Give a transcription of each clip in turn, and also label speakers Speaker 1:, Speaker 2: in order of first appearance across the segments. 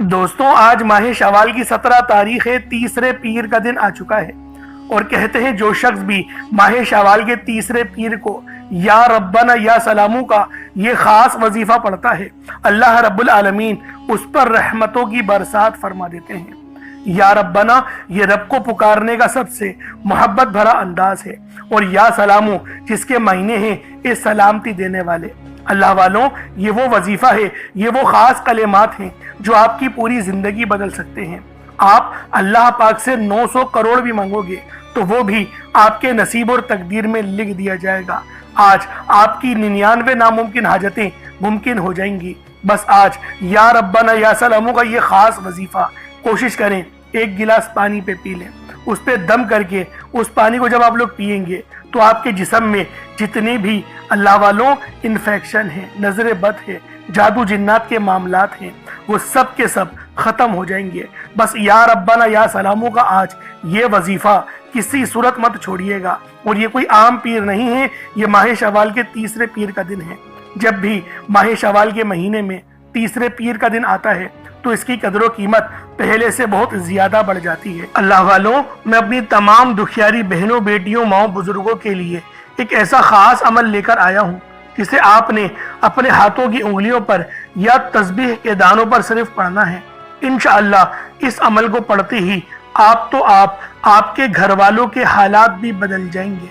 Speaker 1: दोस्तों, आज माह शवाल की 17 तारीख है। तीसरे पीर का दिन आ चुका है और कहते हैं जो शख्स भी माह शवाल के तीसरे पीर को या रब्बना या सलामू का ये खास वजीफा पढ़ता है, अल्लाह रब्बुल आलमीन उस पर रहमतों की बरसात फरमा देते हैं। या रब्बना ये रब को पुकारने का सबसे मोहब्बत भरा अंदाज है और या सलामू जिसके मायने हैं ये सलामती देने वाले। अल्लाह वालों, ये वो वजीफा है, ये वो खास कलेमात हैं जो आपकी पूरी जिंदगी बदल सकते हैं। आप अल्लाह पाक से 900 करोड़ भी मांगोगे तो वो भी आपके नसीब और तकदीर में लिख दिया जाएगा। आज आपकी 99 नामुमकिन हाजतें मुमकिन हो जाएंगी। बस आज या रब्बना या सलामू का ये खास वजीफा कोशिश करें, एक गिलास पानी पे पी लें, उस पे दम करके उस पानी को जब आप लोग पिएंगे तो आपके जिस्म में जितने भी अल्लाह वालों इन्फेक्शन है, नजर बद है, जादू जिन्नात के मामलात हैं, वो सब के सब खत्म हो जाएंगे। बस या रब्बना या सलामू का आज ये वजीफा किसी सूरत मत छोड़िएगा। और ये कोई आम पीर नहीं है, ये माह शवाल के तीसरे पीर का दिन है। जब भी माह शवाल के महीने में तीसरे पीर का दिन आता है तो इसकी कदर कीमत पहले से बहुत ज्यादा बढ़ जाती है। अल्लाह वालों, मैं अपनी तमाम दुखियारी बहनों, बेटियों, माओ, बुजुर्गों के लिए एक ऐसा खास अमल लेकर आया हूँ जिसे आपने अपने हाथों की उंगलियों पर या तस्बीह के दानों पर सिर्फ पढ़ना है। इंशाअल्लाह इस अमल को पढ़ते ही आपके घर वालों के हालात भी बदल जाएंगे।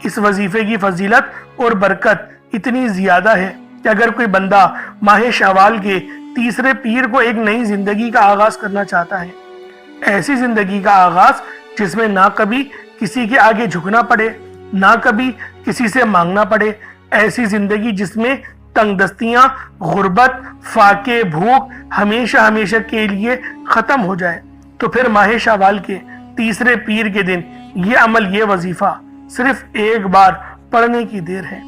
Speaker 1: इस वजीफे की फजीलत और बरकत इतनी ज्यादा है कि अगर कोई बंदा माह शवाल के तीसरे पीर को एक नई जिंदगी का आगाज करना चाहता है, ऐसी जिंदगी का आगाज जिसमें ना कभी किसी के आगे झुकना पड़े, ना कभी किसी से मांगना पड़े, ऐसी जिंदगी जिसमें तंगदस्तियां, गुर्बत, फाके, भूख हमेशा हमेशा के लिए खत्म हो जाए, तो फिर माह शवाल के तीसरे पीर के दिन ये अमल, ये वजीफा सिर्फ एक बार पढ़ने की देर है।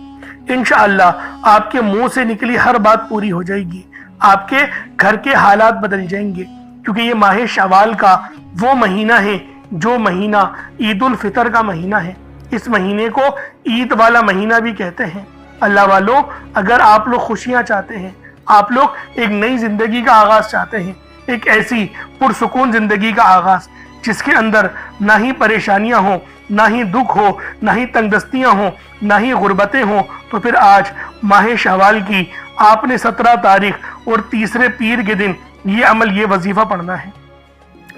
Speaker 1: इंशाअल्लाह आपके मुंह से निकली हर बात पूरी हो जाएगी, आपके घर के हालात बदल जाएंगे। क्योंकि ये माह शवाल का वो महीना है जो महीना ईद उल फितर का महीना है। इस महीने को ईद वाला महीना भी कहते हैं। अल्लाह वालों, अगर आप लोग खुशियां चाहते हैं, आप लोग एक नई जिंदगी का आगाज चाहते हैं, एक ऐसी पुरसुकून जिंदगी का आगाज जिसके अंदर ना ही परेशानियां हो, ना ही दुख हो, ना ही तंगदस्तियां हो, ना ही गुर्बतें हो, तो फिर आज माह शवाल की आपने 17 तारीख और तीसरे पीर के दिन ये अमल, ये वजीफा पढ़ना है।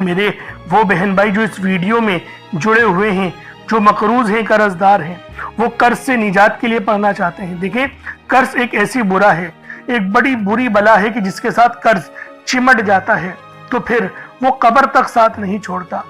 Speaker 1: मेरे वो बहन भाई जो इस वीडियो में जुड़े हुए हैं, जो मकरूज हैं, कर्जदार हैं, वो कर्ज से निजात के लिए पढ़ना चाहते हैं। देखिए, कर्ज एक ऐसी बुरा है, एक बड़ी बुरी बला है कि जिसके साथ कर्ज चिमट जाता है तो फिर वो कब्र तक साथ नहीं छोड़ता।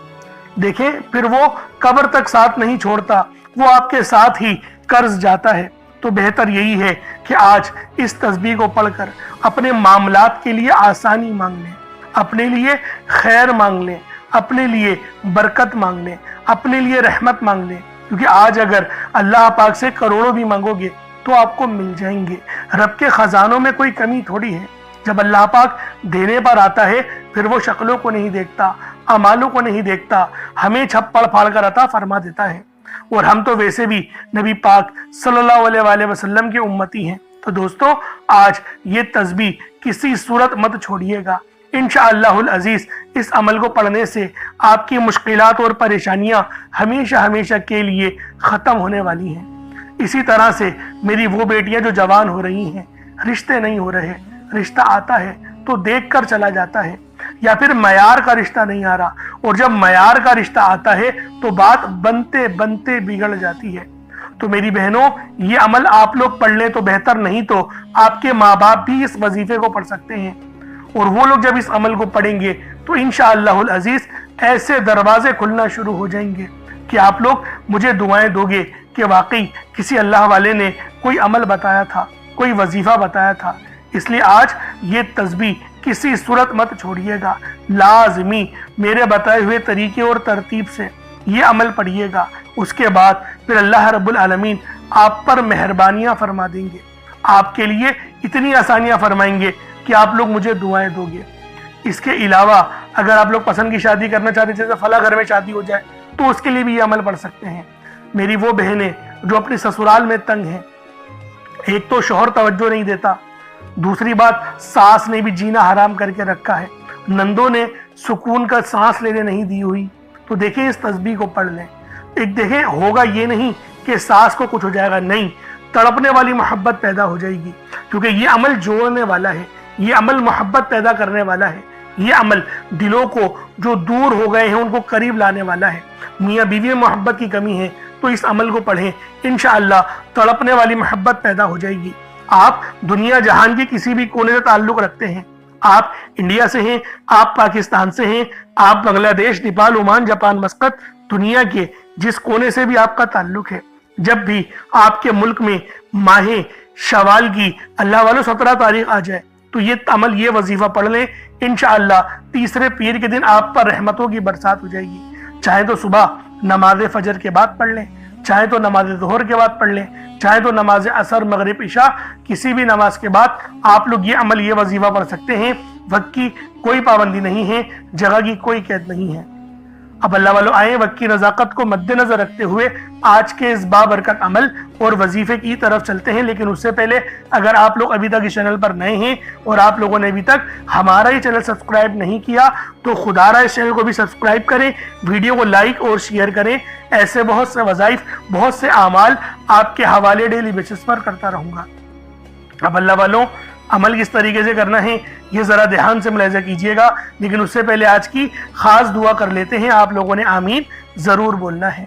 Speaker 1: देखें, फिर वो कब्र तक साथ नहीं छोड़ता, वो आपके साथ ही कर्ज जाता है। तो बेहतर यही है कि आज इस तस्बीह को पढ़कर अपने मामलात के लिए आसानी मांग लें, अपने लिए खैर मांग लें, अपने लिए बरकत मांग लें, अपने लिए रहमत मांग लें। क्योंकि आज अगर अल्लाह पाक से करोड़ों भी मांगोगे तो आपको मिल जाएंगे। रब के खजानों में कोई कमी थोड़ी है। जब अल्लाह पाक देने पर आता है फिर वो शक्लों को नहीं देखता, अमालों को नहीं देखता, हमें छप्पड़ फाड़ कर अता फरमा देता है। और हम तो वैसे भी नबी पाक सल्लल्लाहु अलैहि वसल्लम के उम्मती हैं। तो दोस्तों, आज ये तस्बीह किसी सूरत मत छोड़िएगा। इंशाअल्लाहुल अजीज इस अमल को पढ़ने से आपकी मुश्किलात और परेशानियां हमेशा हमेशा के लिए खत्म होने वाली हैं। इसी तरह से मेरी वो बेटियां जो जवान हो रही हैं, रिश्ते नहीं हो रहे, रिश्ता आता है तो देख कर चला जाता है, या फिर मयार का रिश्ता नहीं आ रहा, और जब मयार का रिश्ता आता है तो बात बनते बनते बिगड़ जाती है। तो मेरी बहनों, ये अमल आप लोग पढ़ लें तो बेहतर, नहीं तो आपके माँ बाप भी इस वजीफे को पढ़ सकते हैं। और वो लोग जब इस अमल को पढ़ेंगे तो इंशाअल्लाहुल अजीज ऐसे दरवाजे खुलना शुरू हो जाएंगे कि आप लोग मुझे दुआएं दोगे कि वाकई किसी अल्लाह वाले ने कोई अमल बताया था, कोई वजीफा बताया था। इसलिए आज ये तस्बीह किसी सूरत मत छोड़िएगा, लाजमी मेरे बताए हुए तरीके और तरतीब से ये अमल पढ़िएगा। उसके बाद फिर अल्लाह रब्बुल आलमीन आप पर मेहरबानियां फरमा देंगे, आपके लिए इतनी आसानियां फरमाएंगे कि आप लोग मुझे दुआएं दोगे। इसके अलावा अगर आप लोग पसंद की शादी करना चाहते हैं, जैसे फला घर में शादी हो जाए, तो उसके लिए भी ये अमल पढ़ सकते हैं। मेरी वो बहनें जो अपने ससुराल में तंग हैं, एक तो शौहर तवज्जो नहीं देता, दूसरी बात सास ने भी जीना हराम करके रखा है, नंदों ने सुकून का सांस लेने नहीं दी हुई, तो देखें इस तस्बीह को पढ़ लें। एक देखें, होगा ये नहीं कि सांस को कुछ हो जाएगा, नहीं, तड़पने वाली मोहब्बत पैदा हो जाएगी, क्योंकि ये अमल जोड़ने वाला है, ये अमल मोहब्बत पैदा करने वाला है, ये अमल दिलों को जो दूर हो गए हैं उनको करीब लाने वाला है। मियाँ बीवी में मोहब्बत की कमी है तो इस अमल को पढ़ें, इंशाअल्लाह तड़पने वाली मोहब्बत पैदा हो जाएगी। आप दुनिया जहान के किसी भी कोने से ताल्लुक रखते हैं, आप इंडिया से हैं, आप पाकिस्तान से हैं, आप बांग्लादेश, नेपाल, ओमान, जापान, मस्कत, दुनिया के जिस कोने से भी आपका ताल्लुक है, जब भी आपके मुल्क में माहे शवाल की अल्लाह वालों 17 तारीख आ जाए तो ये अमल, ये वजीफा पढ़ लें, इंशाअल्लाह तीसरे पीर के दिन आप पर रहमतों की बरसात हो जाएगी। चाहे तो सुबह नमाज फजर के बाद पढ़ लें, चाहे तो नमाज ज़ोहर के बाद पढ़ लें, चाहे तो नमाज असर, मगरिब, इशा, किसी भी नमाज के बाद आप लोग ये अमल, ये वजीफा पढ़ सकते हैं। वक्त की कोई पाबंदी नहीं है, जगह की कोई कैद नहीं है। अब अल्लाह वालों आए, वक्त की नज़ाकत को मद्देनजर रखते हुए आज के इस बाबरकत अमल और वजीफे की तरफ चलते हैं। लेकिन उससे पहले अगर आप लोग अभी तक इस चैनल पर नए हैं और आप लोगों ने अभी तक हमारा ये चैनल सब्सक्राइब नहीं किया तो खुदारा इस चैनल को भी सब्सक्राइब करें, वीडियो को लाइक और शेयर करें। ऐसे बहुत से वज़ाइफ, बहुत से आमाल आपके हवाले डेली बेसिस पर करता रहूँगा। अब अल्लाह वालों, अमल किस तरीके से करना है ये ज़रा ध्यान से मुलाहिज़ा कीजिएगा, लेकिन उससे पहले आज की ख़ास दुआ कर लेते हैं। आप लोगों ने आमीन ज़रूर बोलना है।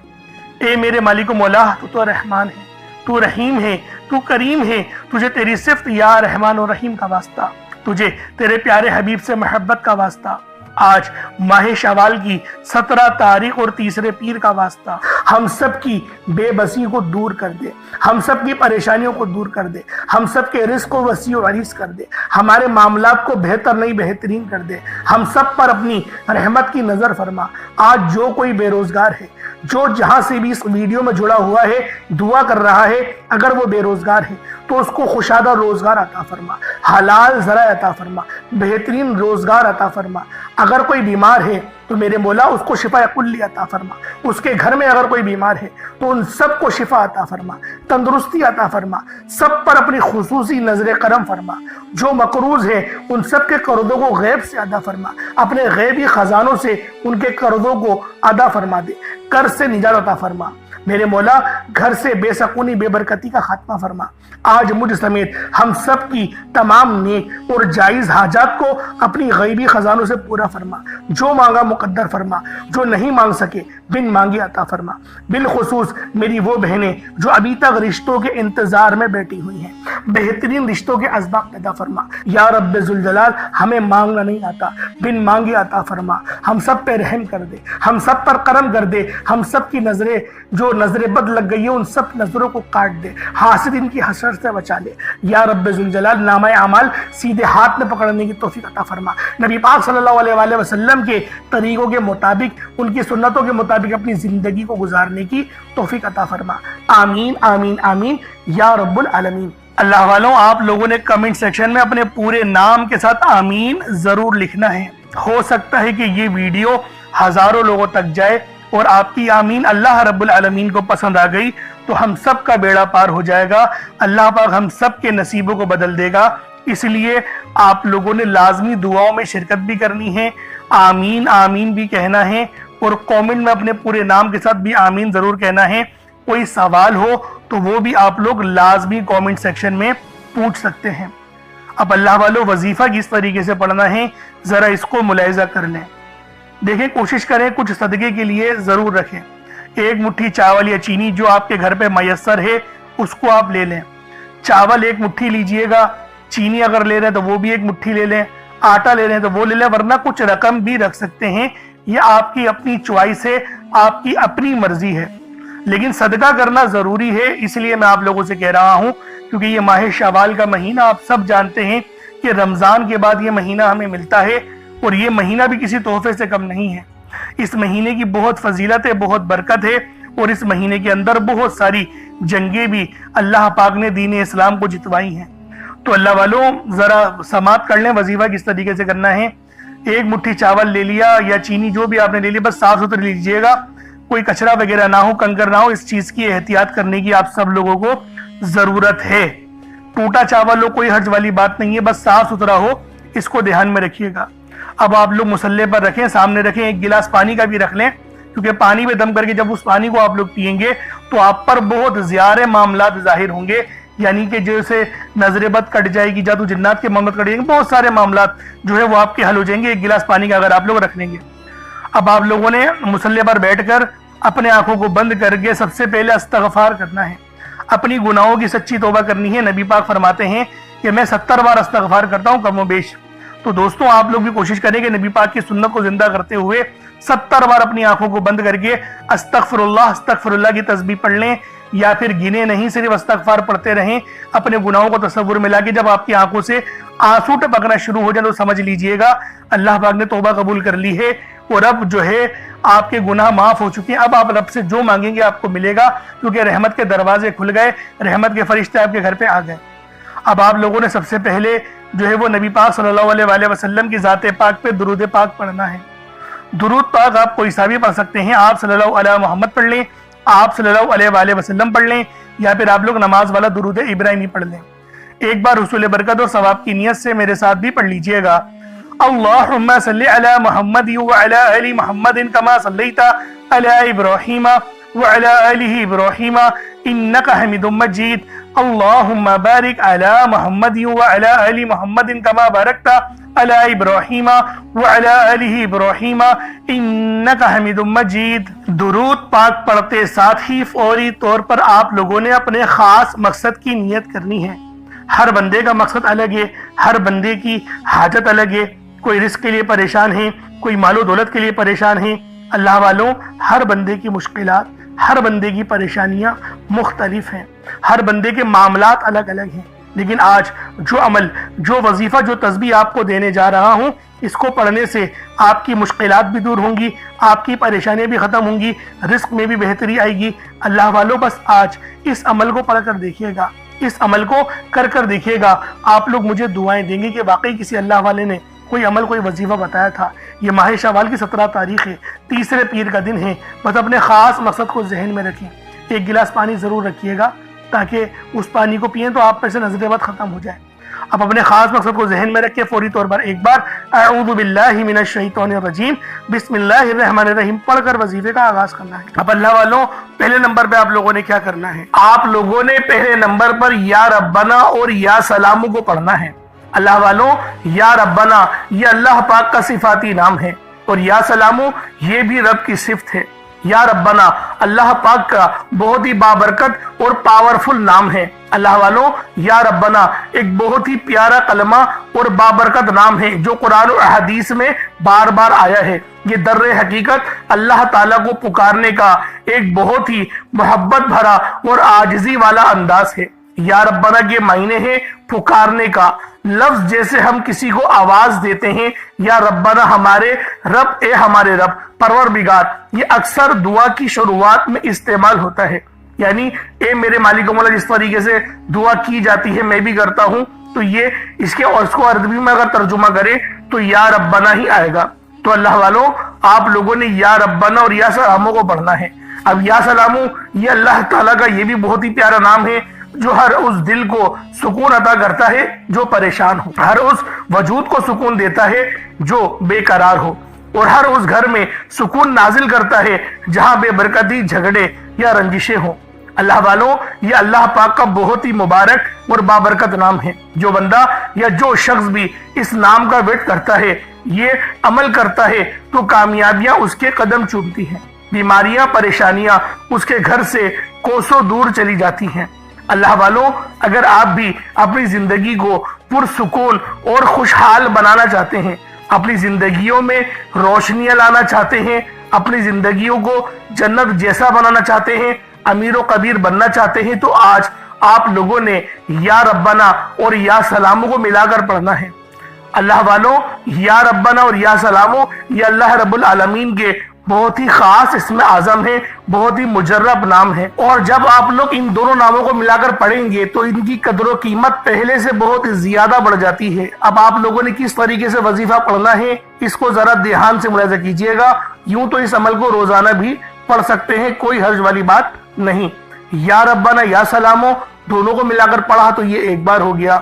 Speaker 1: ए मेरे मालिक मौला, तू तो रहमान है, तू रहीम है, तू करीम है, तुझे तेरी सिफ्त या रहमान और रहीम का वास्ता, तुझे तेरे प्यारे हबीब से मोहब्बत का वास्ता, आज माह शवाल की 17 तारीख और तीसरे पीर का वास्ता, हम सब की बेबसी को दूर कर दे, हम सब की परेशानियों को दूर कर दे, हम सब के रिस्क को वसी और अरीस कर दे, हमारे मामलात को बेहतर नहीं बेहतरीन कर दे, हम सब पर अपनी रहमत की नज़र फरमा। आज जो कोई बेरोजगार है, जो जहां से भी इस वीडियो में जुड़ा हुआ है, दुआ कर रहा है, अगर वो बेरोजगार है तो उसको खुशादा रोजगार अता फरमा, हलाल ज़रा अता फरमा, बेहतरीन रोजगार अता फरमा। अगर कोई बीमार है तो मेरे मौला उसको शिफा कुल्ली अता फरमा, उसके घर में अगर कोई बीमार है तो उन सब को शिफा अता फरमा, तंदुरुस्ती अता फरमा, सब पर अपनी खुसूसी नजर करम फरमा। जो मकरूज है उन सब के कर्जों को गैब से अदा फरमा, अपने गैबी खजानों से उनके कर्जों को अदा फरमा दे, कर्ज से निजात अता फरमा। मेरे मौला घर से बेसकूनी बेबरकती का खात्मा फरमा। आज मुझ समेत हम सब की तमाम नेक और जायज़ हाजात को अपनी गैबी खजानों से पूरा फरमा। जो मांगा मुकद्दर फरमा, जो नहीं मांग सके बिन मांगे अता फरमा। बिलखुसूस मेरी वो बहनें जो अभी तक रिश्तों के इंतजार में बैठी हुई हैं, बेहतरीन रिश्तों के असबाब पैदा फरमा। या रब्बे जुल जलाल, हमें मांगना नहीं आता, बिन मांगे अता फरमा। हम सब पे रहम कर दे, हम सब पर करम कर दे, हम सब की नजरें जो नजरें बद लग गई है उन सब नजरों को काट दे, हासिदीन की हसरत से बचा ले। या रब्बे जुल जलाल, नामाए अमाल सीधे हाथ में पकड़ने की तौफीक अता फरमा। नबी पाक सल्लल्लाहु अलैहि वसल्लम के तरीकों के मुताबिक, उनकी सुन्नतों के मुताबिक अपनी जिंदगी को गुजारने की तौफीक अता फरमा। आमीन आमीन आमीन या रब्बुल आलमीन। अल्लाह वालों, आप लोगों ने कमेंट सेक्शन में अपने पूरे नाम के साथ आमीन जरूर लिखना है। हो सकता है कि ये वीडियो हजारों लोगों तक जाए और आपकी आमीन अल्लाह रब्बुल आलमीन को पसंद आ गई तो हम सब का बेड़ा पार हो जाएगा, अल्लाह पाक हम सब के नसीबों को बदल देगा। इसलिए आप लोगों ने लाजमी दुआओं में शिरकत भी करनी है, आमीन आमीन भी कहना है और कमेंट में अपने पूरे नाम के साथ भी आमीन जरूर कहना है। कोई सवाल हो तो वो भी आप लोग लाजमी कमेंट सेक्शन में पूछ सकते हैं। अब अल्लाह वालों, वजीफा किस तरीके से पढ़ना है जरा इसको मुलाहिजा कर लें। देखें, कोशिश करें कुछ सदके के लिए जरूर रखें। एक मुट्ठी चावल या चीनी जो आपके घर पे मयसर है उसको आप ले लें। चावल एक मुट्ठी लीजिएगा, चीनी अगर ले रहे हैं तो वो भी एक मुट्ठी ले लें, आटा ले रहे हैं तो वो ले लें, वरना कुछ रकम भी रख सकते हैं। ये आपकी अपनी चॉइस है, आपकी अपनी मर्जी है, लेकिन सदका करना जरूरी है। इसलिए मैं आप लोगों से कह रहा हूं क्योंकि ये माह शवाल का महीना आप सब जानते हैं कि रमजान के बाद ये महीना हमें मिलता है और ये महीना भी किसी तोहफे से कम नहीं है। इस महीने की बहुत फजीलत है, बहुत बरकत है और इस महीने के अंदर बहुत सारी जंगें भी अल्लाह पाक ने दीन इस्लाम को जितवाई हैं। तो अल्लाह वालों, जरा समाप्त कर लें वजीफा किस तरीके से करना है। एक मुट्ठी चावल ले लिया या चीनी जो भी आपने ले लिया, बस साफ सुथरी लीजिएगा, कोई कचरा वगैरह ना हो, कंकर ना हो। इस चीज की एहतियात करने की आप सब लोगों को जरूरत है। टूटा चावल हो, कोई हर्ज वाली बात नहीं है, बस साफ सुथरा हो, इसको ध्यान में रखिएगा। اب آپ لوگ مصلے پر رکھیں، سامنے رکھیں، ایک گلاس پانی کا بھی رکھ لیں، کیونکہ پانی میں دم کر کے جب اس پانی کو آپ لوگ پئیں گے تو آپ پر بہت زیادہ معاملات ظاہر ہوں گے، یعنی کہ جیسے نظر بد کٹ جائے گی، جادو جنات کے معاملات کٹ جائیں گے، بہت سارے معاملات جو ہے وہ آپ کے حل ہو جائیں گے ایک گلاس پانی کا اگر آپ لوگ رکھ لیں گے۔ اب آپ لوگوں نے مصلے پر بیٹھ کر اپنے آنکھوں کو بند کر کے سب سے پہلے استغفار کرنا ہے، اپنی گناہوں کی سچی توبہ کرنی ہے۔ نبی پاک فرماتے ہیں کہ میں 70 بار استغفار کرتا ہوں کم و بیش۔ تو دوستوں آپ لوگ بھی کوشش کریں کہ نبی پاک کی سنت کو زندہ کرتے ہوئے 70 بار اپنی آنکھوں کو بند کر کے استغفر اللہ کی تسبیح پڑھ لیں، یا پھر گنے نہیں صرف استغفار پڑھتے رہیں، اپنے گناہوں کو تصور میں لا کے جب آپ کی آنکھوں سے آنسو ٹپکنا شروع ہو جائے تو سمجھ لیجئے گا اللہ پاک نے توبہ قبول کر لی ہے اور اب جو ہے آپ کے گناہ معاف ہو چکے ہیں۔ اب آپ رب سے جو مانگیں گے آپ کو ملے گا، کیونکہ رحمت کے دروازے کھل گئے، رحمت کے فرشتے آپ کے گھر پہ آ گئے۔ اب آپ لوگوں نے سب سے پہلے جو ہے وہ نبی پاک صلی اللہ علیہ وآلہ وسلم کی ذات پاک پہ درود پاک پڑھنا ہے۔ درود پاک آپ کوئی سا بھی پڑھ سکتے ہیں، آپ صلی اللہ علیہ محمد پڑھ لیں، آپ صلی اللہ علیہ وآلہ وسلم پڑھ لیں، یا پھر آپ لوگ نماز والا درود ابراہیمی پڑھ لیں۔ ایک بار حصول برکت اور ثواب کی نیت سے میرے ساتھ بھی پڑھ لیجئے گا۔ اللہم صلی علی محمد وعلی آل محمد کما صلیت علی ابراہیم وعلی آل ابراہیم انکا حمید مجید۔ اللہم بارک علی محمد وعلی آل محمد کما بارکت علی ابراہیم وعلی آل ابراہیم انکا حمید مجید۔ درود پاک پڑھتے ساتھ ہی فوری طور پر آپ لوگوں نے اپنے خاص مقصد کی نیت کرنی ہے۔ ہر بندے کا مقصد الگ ہے، ہر بندے کی حاجت الگ ہے، کوئی رزق کے لیے پریشان ہے، کوئی مال و دولت کے لیے پریشان ہے۔ اللہ والوں، ہر بندے کی مشکلات، ہر بندے کی پریشانیاں مختلف ہیں، ہر بندے کے معاملات الگ الگ ہیں، لیکن آج جو عمل، جو وظیفہ، جو تسبیح آپ کو دینے جا رہا ہوں، اس کو پڑھنے سے آپ کی مشکلات بھی دور ہوں گی، آپ کی پریشانیاں بھی ختم ہوں گی، رزق میں بھی بہتری آئے گی۔ اللہ والوں، بس آج اس عمل کو پڑھ کر دیکھیے گا، اس عمل کو کر دیکھیے گا، آپ لوگ مجھے دعائیں دیں گے کہ واقعی کسی اللہ والے نے کوئی عمل، کوئی وظیفہ بتایا تھا۔ یہ ماہ شوال کی 17 تاریخ ہے، تیسرے پیر کا دن ہے۔ بس اپنے خاص مقصد کو ذہن میں رکھیں، ایک گلاس پانی ضرور رکھیے گا تاکہ اس پانی کو پئیں تو آپ پر سے نظر بد ختم ہو جائے۔ اب اپنے خاص مقصد کو ذہن میں رکھ کے فوری طور پر ایک بار اعوذ باللہ من الشیطان الرجیم بسم اللہ الرحمن الرحیم پڑھ کر وظیفے کا آغاز کرنا ہے۔ اب اللہ والوں، پہلے نمبر پہ آپ لوگوں نے کیا کرنا ہے؟ آپ لوگوں نے پہلے نمبر پر یا ربنا اور یا سلامو کو پڑھنا ہے۔ اللہ والوں، یا ربنا یہ اللہ پاک کا صفاتی نام ہے، اور یا سلامو یہ بھی رب کی صفت ہے۔ یا ربنا اللہ پاک کا بہت ہی بابرکت اور پاورفل نام ہے۔ اللہ والوں، یا ربنا ایک بہت ہی پیارا کلمہ اور بابرکت نام ہے جو قرآن و حدیث میں بار بار آیا ہے۔ یہ در حقیقت اللہ تعالیٰ کو پکارنے کا ایک بہت ہی محبت بھرا اور عاجزی والا انداز ہے۔ یا ربنا کے معنی ہے پکارنے کا لفظ، جیسے ہم کسی کو آواز دیتے ہیں یا ربنا ہمارے رب، اے ہمارے رب، پروردگار، یہ اکثر دعا کی شروعات میں استعمال ہوتا ہے، یعنی اے میرے مالک و مولا، جس طریقے سے دعا کی جاتی ہے میں بھی کرتا ہوں، تو یہ اس کو عربی میں اگر ترجمہ کرے تو یا ربنا ہی آئے گا۔ تو اللہ والوں، آپ لوگوں نے یا ربنا اور یا سلامو کو پڑھنا ہے۔ اب یا سلامو یہ اللہ تعالیٰ کا یہ بھی بہت ہی پیارا نام ہے جو ہر اس دل کو سکون عطا کرتا ہے جو پریشان ہو، ہر اس وجود کو سکون دیتا ہے جو بے قرار ہو، اور ہر اس گھر میں سکون نازل کرتا ہے جہاں بے برکتی، جھگڑے یا رنجشیں ہوں۔ اللہ والوں، یہ اللہ پاک کا بہت ہی مبارک اور بابرکت نام ہے۔ جو بندہ یا جو شخص بھی اس نام کا ورد کرتا ہے، یہ عمل کرتا ہے، تو کامیابیاں اس کے قدم چومتی ہیں، بیماریاں، پریشانیاں اس کے گھر سے کوسوں دور چلی جاتی ہیں۔ اللہ والوں، اگر آپ بھی اپنی زندگی کو پرسکون اور خوشحال بنانا چاہتے ہیں، اپنی زندگیوں میں روشنیاں لانا چاہتے ہیں، اپنی زندگیوں کو جنت جیسا بنانا چاہتے ہیں، امیر و کبیر بننا چاہتے ہیں، تو آج آپ لوگوں نے یا ربنا اور یا سلامو کو ملا کر پڑھنا ہے۔ اللہ والوں، یا ربنا اور یا سلامو یہ اللہ رب العالمین کے بہت ہی خاص اسم اعظم ہے، بہت ہی مجرب نام ہے، اور جب آپ لوگ ان دونوں ناموں کو ملا کر پڑھیں گے تو ان کی قدر و قیمت پہلے سے بہت زیادہ بڑھ جاتی ہے۔ اب آپ لوگوں نے کس طریقے سے وظیفہ پڑھنا ہے اس کو ذرا دھیان سے ملاحظہ کیجئے گا۔ یوں تو اس عمل کو روزانہ بھی پڑھ سکتے ہیں، کوئی حرج والی بات نہیں۔ یا ربنا یا سلامو دونوں کو ملا کر پڑھا تو یہ ایک بار ہو گیا،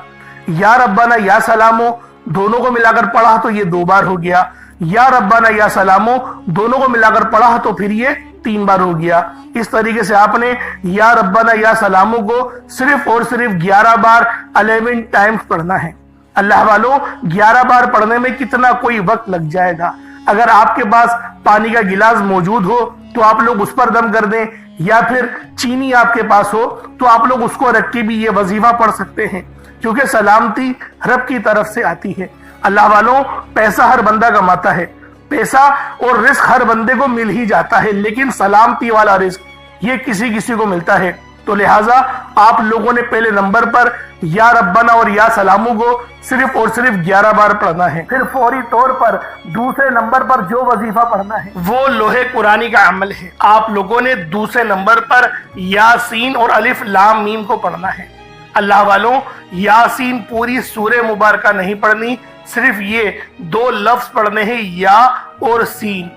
Speaker 1: یا ربنا یا سلامو दोनों को मिलाकर पढ़ा तो ये 2 बार हो गया। या रब्बाना या सलामो दोनों को मिलाकर पढ़ा तो फिर ये 3 बार हो गया। इस तरीके से आपने या रब्बाना या सलामो को सिर्फ और सिर्फ 11 बार 11 टाइम्स पढ़ना है। अल्लाह वालों, 11 बार पढ़ने में कितना कोई वक्त लग जाएगा। अगर आपके पास पानी का गिलास मौजूद हो तो आप लोग उस पर दम कर दें, या फिर चीनी आपके पास हो तो आप लोग उसको रख के भी ये वजीफा पढ़ सकते हैं, क्योंकि सलामती रब की तरफ से आती है। अल्लाह वालों, पैसा हर बंदा कमाता है, पैसा और रिस्क हर बंदे को मिल ही जाता है, लेकिन सलामती वाला रिस्क ये किसी किसी को मिलता है। तो लिहाजा आप लोगों ने पहले नंबर पर या रब्बाना और या सलामू को सिर्फ और सिर्फ 11 बार पढ़ना है। फिर फौरी तौर पर दूसरे नंबर पर जो वजीफा पढ़ना है वो लोहे कुरानी का अमल है। आप लोगों ने दूसरे नंबर पर यासीन और अलिफ लाम मीम को पढ़ना है। अल्लाह वालों, यासीन पूरी सूरह मुबारका नहीं पढ़नी, सिर्फ ये 2 लफ्ज पढ़ने हैं, या और सीन,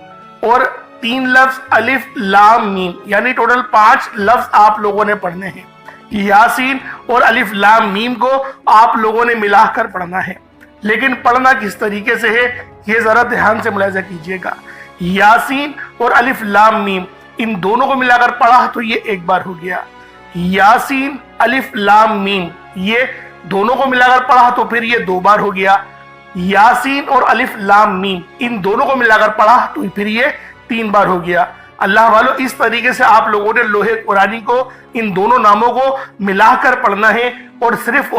Speaker 1: और 3 लफ्ज अलिफ लाम मीम, यानी टोटल 5 लफ्ज आप लोगों ने पढ़ने हैं। यासीन और अलिफ लाम मीम को आप लोगों ने मिलाकर पढ़ना है, लेकिन पढ़ना किस तरीके से है ये जरा ध्यान से मुलाहिजा कीजिएगा। यासीन और अलिफ लाम मीम इन दोनों को मिलाकर पढ़ा तो ये 1 बार हो गया। यासीन अलिफ लाम मीम ये दोनों को मिलाकर पढ़ा तो फिर ये 2 बार हो गया। यासीन और अलिफ लाम मीम इन दोनों को मिलाकर पढ़ा तो फिर ये 3 बार हो गया। अल्लाह वालों, इस तरीके से आप लोगों ने लोहे कुरानी को इन दोनों नामों को मिलाकर पढ़ना है, और सिर्फ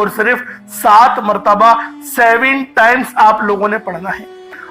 Speaker 1: 7 मरतबा 7 टाइम्स आप लोगों ने पढ़ना है।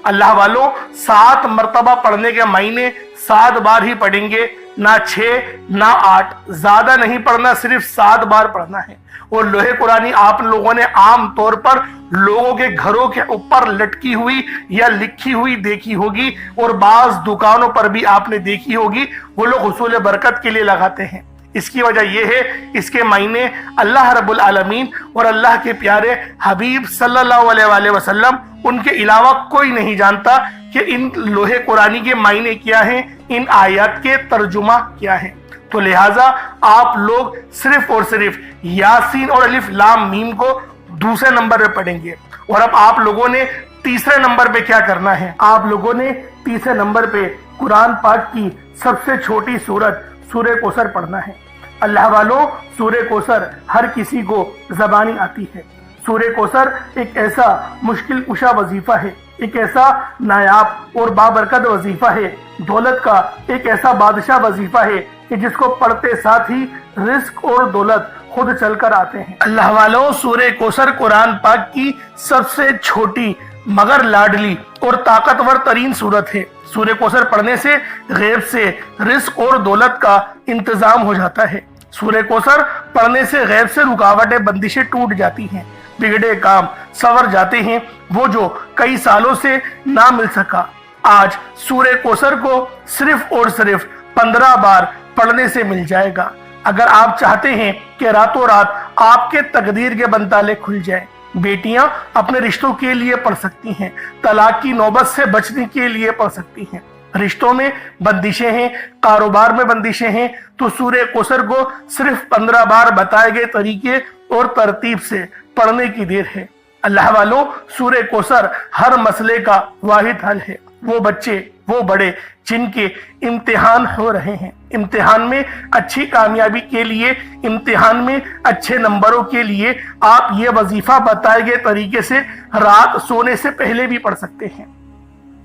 Speaker 1: अल्लाह वालों, 7 मरतबा पढ़ने के मायने 7 बार ही पढ़ेंगे, ना 6 ना 8, ज्यादा नहीं पढ़ना, सिर्फ 7 बार पढ़ना है। और लोहे कुरानी आप लोगों ने आम तौर पर लोगों के घरों के ऊपर लटकी हुई या लिखी हुई देखी होगी, और बाज दुकानों पर भी आपने देखी होगी, वो लोग हुसूल बरकत के लिए लगाते हैं। इसकी वजह यह है, इसके मायने अल्लाह रब्बुल आलमीन और अल्लाह के प्यारे हबीब सल्लल्लाहु अलैहि वसल्लम उनके अलावा कोई नहीं जानता कि इन लोहे कुरानी के मायने क्या हैं, इन आयत के तर्जुमा क्या है। तो लिहाजा आप लोग सिर्फ और सिर्फ यासीन और अलिफ लाम मीम को दूसरे नंबर पे पढ़ेंगे। और अब आप लोगों ने तीसरे नंबर पे क्या करना है, आप लोगों ने तीसरे नंबर पे कुरान पाक की सबसे छोटी सूरत सूरह कौसर पढ़ना है। अल्लाह वालों, सूरह कौसर हर किसी को ज़बानी आती है। सूरह कौसर एक ऐसा मुश्किल कुशा वजीफा है, एक ऐसा नायाब और बाबरकत वजीफा है, दौलत का एक ऐसा बादशाह वजीफा है कि जिसको पढ़ते साथ ही रिस्क और दौलत खुद चलकर आते हैं। अल्लाह वालों, सूरह कौसर कुरान पाक की सबसे छोटी मगर लाडली और ताकतवर तरीन सूरत है। सूरह कौसर पढ़ने से गैब से रिस्क और दौलत का इंतजाम हो जाता है। सूरह कौसर पढ़ने से गैब से रुकावटें बंदिशें टूट जाती हैं, बिगड़े काम सवर जाते हैं, वो जो कई सालों से ना मिल सका आज सूरह कौसर को सिर्फ और सिर्फ 15 बार पढ़ने से मिल जाएगा। अगर आप चाहते हैं कि रातों रात आपके तकदीर के बंताले खुल जाए, बेटियां अपने रिश्तों के लिए पढ़ सकती हैं, तलाक की नौबत से बचने के लिए पढ़ सकती हैं, रिश्तों में बंदिशें हैं, कारोबार में बंदिशें हैं, तो सूरह कौसर को सिर्फ 15 बार बताए गए तरीके और तरतीब से पढ़ने की देर है। अल्लाह वालों, सूरह कौसर हर मसले का वाहिद हल है। वो बच्चे, वो बड़े जिनके इम्तिहान हो रहे हैं, इम्तिहान में अच्छी कामयाबी के लिए, इम्तिहान में अच्छे नंबरों के लिए आप ये वजीफा बताए गए तरीके से रात सोने से पहले भी पढ़ सकते हैं।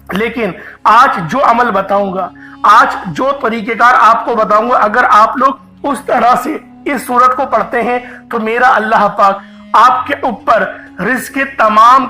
Speaker 1: लेकिन आज जो अमल बताऊंगा, आज जो तरीकेकार आपको बताऊंगा, अगर आप लोग उस तरह से इस सूरत को पढ़ते हैं तो मेरा अल्लाह पाक आपके ऊपर रिज़्क़ के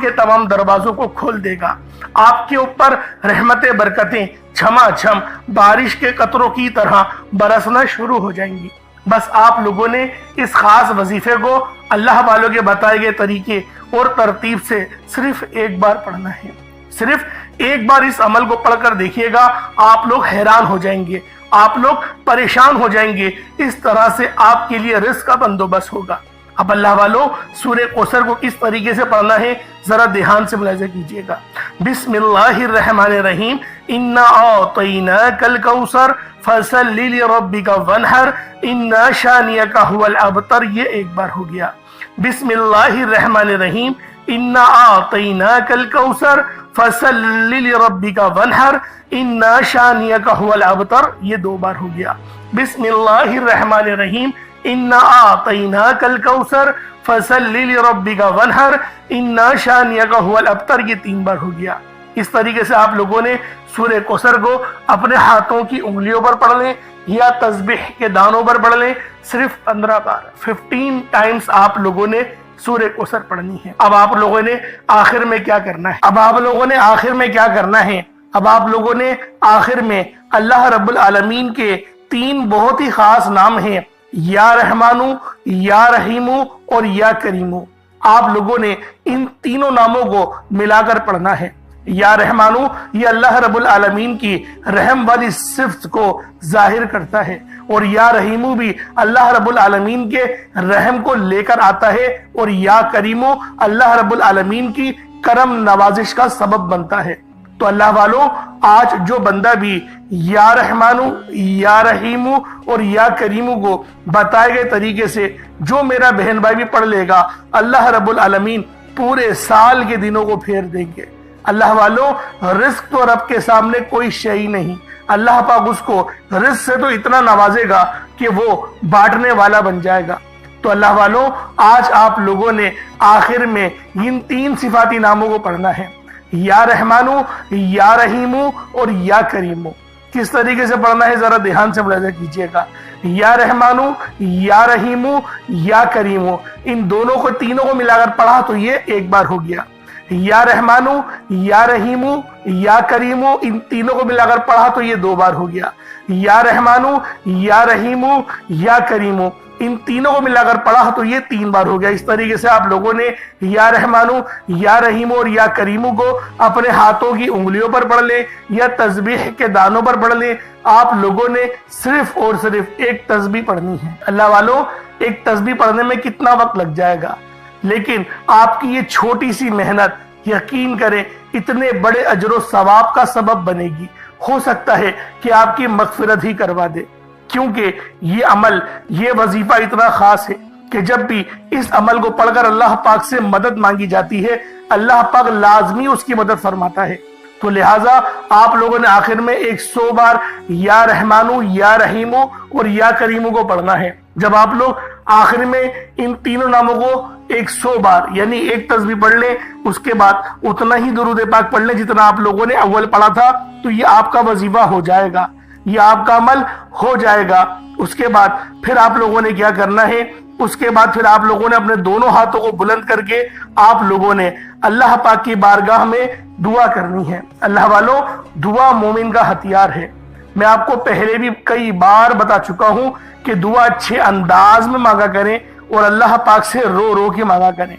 Speaker 1: तमाम दरवाजों को खोल देगा। आपके ऊपर रहमतें बरकतें झमाझम बारिश के कतरों की तरह बरसना शुरू हो जाएंगी। बस आप लोगों ने इस खास वजीफे को अल्लाह वालों के बताए गए तरीके और तरतीब से सिर्फ एक बार पढ़ना है। सिर्फ एक बार इस अमल को पढ़कर देखिएगा, आप लोग हैरान हो जाएंगे, आप लोग परेशान हो जाएंगे। इस तरह से आपके लिए रिज़्क़ का बंदोबस्त होगा। अब अल्लाह वालों, सूरह कौसर को किस तरीके से पढ़ना है जरा ध्यान से मुलाहिजा कीजिएगा। बिस्मिल्लाहिर्रहमानिर्रहीम, इन्ना अअतैनाकल कौसर फसल्लि लिरब्बिका वनहर इन्ना शानियका हुवल अबतर। ये एक बार हो गया। बिस्मिल्लाहिर्रहमानिर्रहीम, इन्ना आतैनाकल कौसर फसल्लि लिरब्बिका वनहर इन्ना शानियका हुवल अबतर, ये 2 बार हो गया। बिस्मिल्लाहिर्रहमानिर्रहीम, इन्ना आतैनाकल कौसर फसल्लि लिरब्बिका वनहर इन्ना शानियका हुवल अबतर, ये 3 बार हो गया। इस तरीके से आप लोगों ने सूरह कौसर को अपने हाथों की उंगलियों पर पढ़ लें या तस्बीह के दानों पर पढ़ लें। सिर्फ 15 बार 15 टाइम्स आप लोगों ने सूरह कौसर पढ़नी है। अब आप लोगों ने आखिर में क्या करना है? अब आप लोगों ने आखिर में अल्लाह रब्बुल आलमीन के 3 बहुत ही खास नाम हैं, या रहमानु, या रहीमु और या करीमु। आप लोगों ने इन तीनों नामों को मिलाकर पढ़ना है। या रहमानु, ये अल्लाह रब्बुल आलमीन की रहम वाली सिफ्त को जाहिर करता है, और या रहीमु भी अल्लाह रब्बुल आलमीन के रहम को लेकर आता है, और या करीमु अल्लाह रब्बुल आलमीन की करम नवाजिश का सबब बनता है। तो अल्लाह वालों, आज जो बंदा भी या रहमानु, या रहीमु और या करीमु को बताए गए तरीके से जो मेरा बहन भाई भी पढ़ लेगा, अल्लाह रब्बुल आलमीन पूरे साल के दिनों को फेर देंगे। अल्लाह वालों, रिस्क तो रब के सामने कोई शय नहीं। अल्लाह पाक उसको रिस्क से तो इतना नवाजेगा कि वो बांटने वाला बन जाएगा। तो अल्लाह वालों, आज आप लोगों ने आखिर में इन 3 सिफाती नामों को पढ़ना है, या रहमानु, या रहीमु और या करीमु। किस तरीके से पढ़ना है जरा ध्यान से मुलाहिजा कीजिएगा। या रहमानु, या रहीमु, या करीमु, इन दोनों को, तीनों को मिलाकर पढ़ा तो ये 1 बार हो गया। या रहमानु, या रहीमु, या करीमु, इन तीनों को मिलाकर पढ़ा तो ये 2 बार हो गया। या रहमानु, या रहीमु, या करीमु, इन तीनों को मिलाकर पढ़ा तो ये 3 बार हो गया। इस तरीके से आप लोगों ने या रहमानु, या रहीमु और या करीमु को अपने हाथों की उंगलियों पर पढ़ ले या तस्बीह के दानों पर पढ़ ले। आप लोगों ने सिर्फ और सिर्फ 1 तस्बीह पढ़नी है। अल्लाह वालों, 1 तस्बीह पढ़ने में कितना वक्त लग जाएगा, लेकिन आपकी ये छोटी सी मेहनत यकीन करें इतने बड़े अजर सवाब का सबब बनेगी। हो सकता है कि आपकी मगफिरत ही करवा दे, क्योंकि ये अमल, ये वजीफा इतना खास है कि जब भी इस अमल को पढ़कर अल्लाह पाक से मदद मांगी जाती है, अल्लाह पाक लाजमी उसकी मदद फरमाता है। तो लिहाजा आप लोगों ने आखिर में 100 बार या रहमानु, या रहीमु और या करीमु को पढ़ना है। जब आप लोग आखिर में इन तीनों नामों को 100 बार यानी 1 तस्बीह पढ़ लें, उसके बाद उतना ही दुरूद पाक पढ़ लें जितना आप लोगों ने अव्वल पढ़ा था, तो ये आपका वजीफा हो जाएगा, ये आपका अमल हो जाएगा। उसके बाद फिर आप लोगों ने क्या करना है? उसके बाद फिर आप लोगों ने अपने दोनों हाथों को बुलंद करके आप लोगों ने अल्लाह पाक की बारगाह में दुआ करनी है। अल्लाह वालों, दुआ मोमिन का हथियार है। मैं आपको पहले भी कई बार बता चुका हूं कि दुआ अच्छे अंदाज में मांगा करें और अल्लाह पाक से रो रो के मांगा करें।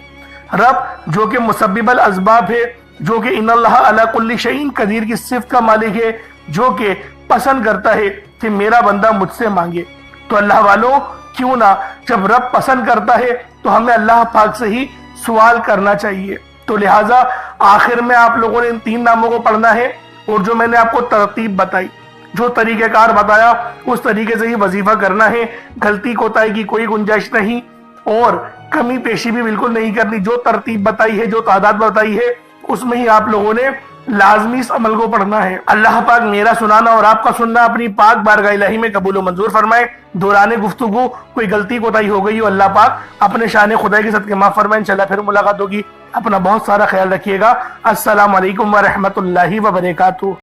Speaker 1: रब जो कि मुसब्बिबुल असबाब है, जो कि इन्नल्लाह अला कुल्ली शैइन कदीर की सिफ्त का मालिक है, जो कि पसंद करता है कि मेरा बंदा मुझसे मांगे। तो अल्लाह वालों, क्यों ना, जब रब पसंद करता है तो हमें अल्लाह पाक से ही सवाल करना चाहिए। तो लिहाजा आखिर में आप लोगों ने इन 3 नामों को पढ़ना है, और जो मैंने आपको तरतीब बताई, जो तरीक़ेकार बताया, उस तरीके से ही वजीफा करना है। गलती कोताही की कोई गुंजाइश नहीं और कमी पेशी भी बिल्कुल नहीं करनी। जो तरतीब बताई है, जो तादाद बताई है, उसमें ही आप लोगों ने लाजमी इस अमल को पढ़ना है। अल्लाह पाक मेरा सुनाना और आपका सुनना अपनी पाक बारगाह इलाही में कबूल व मंजूर फरमाए। दौरान गुफ्तगू कोई गलती कोताही हो गई हो, अल्लाह पाक अपने शान खुदा के सदके माफ फरमाए। इंशाल्लाह फिर मुलाकात होगी। अपना बहुत सारा ख्याल रखिएगा। अस्सलाम वालेकुम व रहमतुल्लाहि व बरकातुहू।